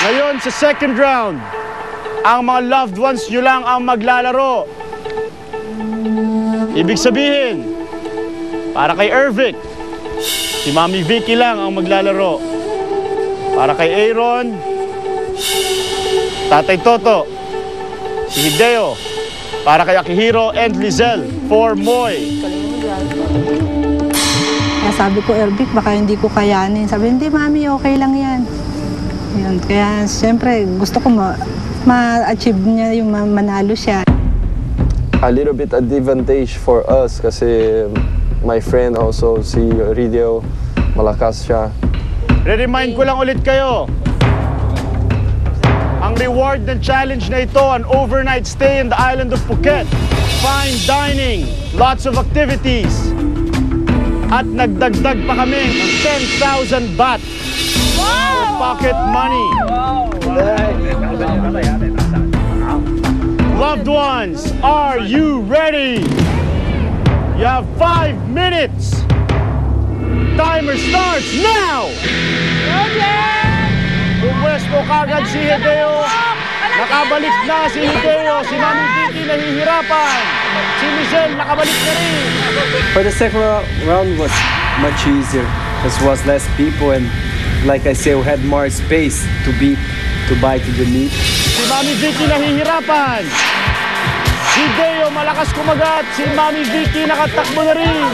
Ngayon sa second round, ang mga loved ones nyo lang ang maglalaro. Ibig sabihin, para kay Ervic, si Mami Vicky lang ang maglalaro. Para kay Aaron, Tatay Toto, si Hideo. Para kay Akihiro and Lizelle for Moy. Kaya sabi ko, Ervic, baka hindi ko kayanin. Sabi, hindi Mami, okay lang yan. Yun. Kaya siyempre gusto ko ma-achieve niya yung manalo siya. A little bit advantage for us kasi my friend also, si Rideo, malakas siya. Re-remind ko lang ulit kayo. Ang reward ng challenge na ito, an overnight stay in the island of Phuket. Fine dining, lots of activities. At nagdagdag pa kami ng 10,000 baht. Wow! Pocket money. Loved ones, are you ready? You have 5 minutes. Timer starts now! Pumwesto kagad si Hideo. Nakabalik na si Hideo. Si Mami Vicky nahihirapan. Si Lizelle nakabalik na rin. For the second round was much easier. There was less people and like I say, we had more space to bite the meat. Si Mami Vicky nahihirapan. Si Hideo malakas kumagat. Si Mami Vicky nakatakbo na rin.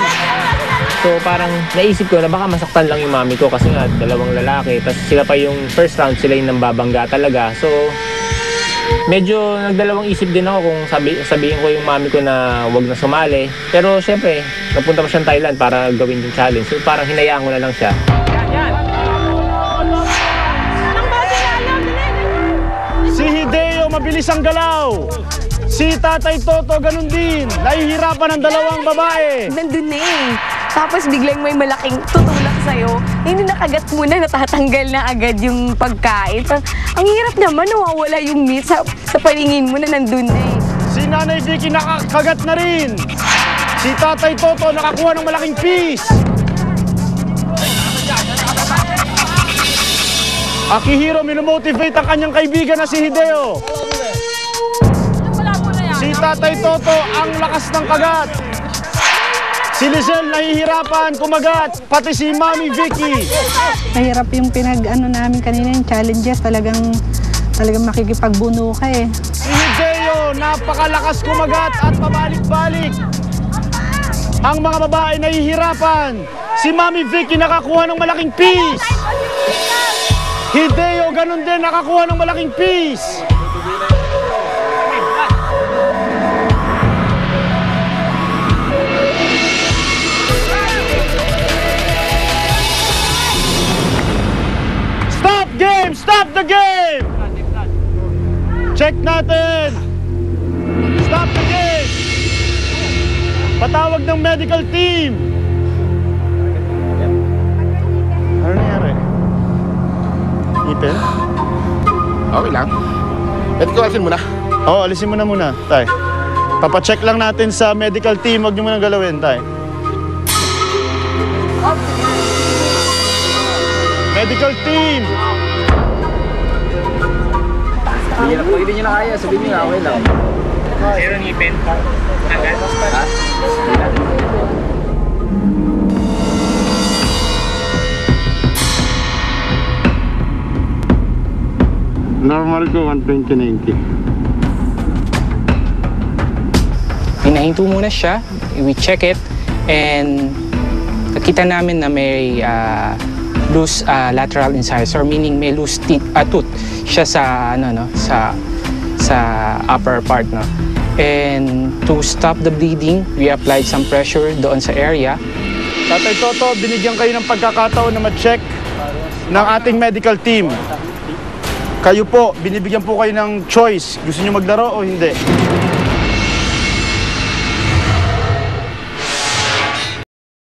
So parang naisip ko na baka masaktan lang yung mami ko kasi nga dalawang lalaki. Tapos sila pa yung first round, sila yung nambabangga talaga. So medyo nagdalawang isip din ako kung sabihin ko yung mami ko na wag na sumali. Pero syempre, napunta pa siyang Thailand para gawin yung challenge. So parang hinayaan ko na lang siya. Si Hideo mabilis ang galaw. Si Tatay Toto ganun din. Nahihirapan ang dalawang babae. Nandun na eh. Tapos biglang may malaking tutulak sa'yo. Hindi nakagat mo na, natatanggal na agad yung pagkain. Ang hirap naman, nawawala yung meat sa paningin mo na nandun na eh. Si Nanay Vicky nakakagat na rin. Si Tatay Toto nakakuha ng malaking piece. Akihiro minumotivate ang kanyang kaibigan na si Hideo. Si Tatay Toto ang lakas ng kagat. Si Lizelle nahihirapan kumagat, pati si Mami Vicky. Mahirap yung namin kanina yung challenges. Talagang makikipagbuno ka eh. Si Hideo napakalakas kumagat at pabalik-balik. Ang mga babae nahihirapan. Si Mami Vicky nakakuha ng malaking piece. Hideo ganun din nakakuha ng malaking piece. Stop the game! Check natin! Stop the game! Patawag ng medical team! Ano nangyari? Ipin? Okay lang. Pwede ko alisin muna. Oo, alisin mo na muna, tay. Papacheck lang natin sa medical team. Huwag niyo muna galawin, tay. Medical team! Pag hindi nyo na kaya, sabihin nyo na okay lang. Zero ngipin. Agad? Ha? Normal ko, 120/90. Hinahinto muna siya, we check it, and nakita namin na may loose lateral incisor, meaning may loose tooth siya sa sa upper part, no. And to stop the bleeding, we applied some pressure doon sa area. Tatay Toto, binigyan kayo ng pagkakataon na ma-check ng ating medical team. Kayo po, binibigyan po kayo ng choice. Gusto niyo maglaro o hindi?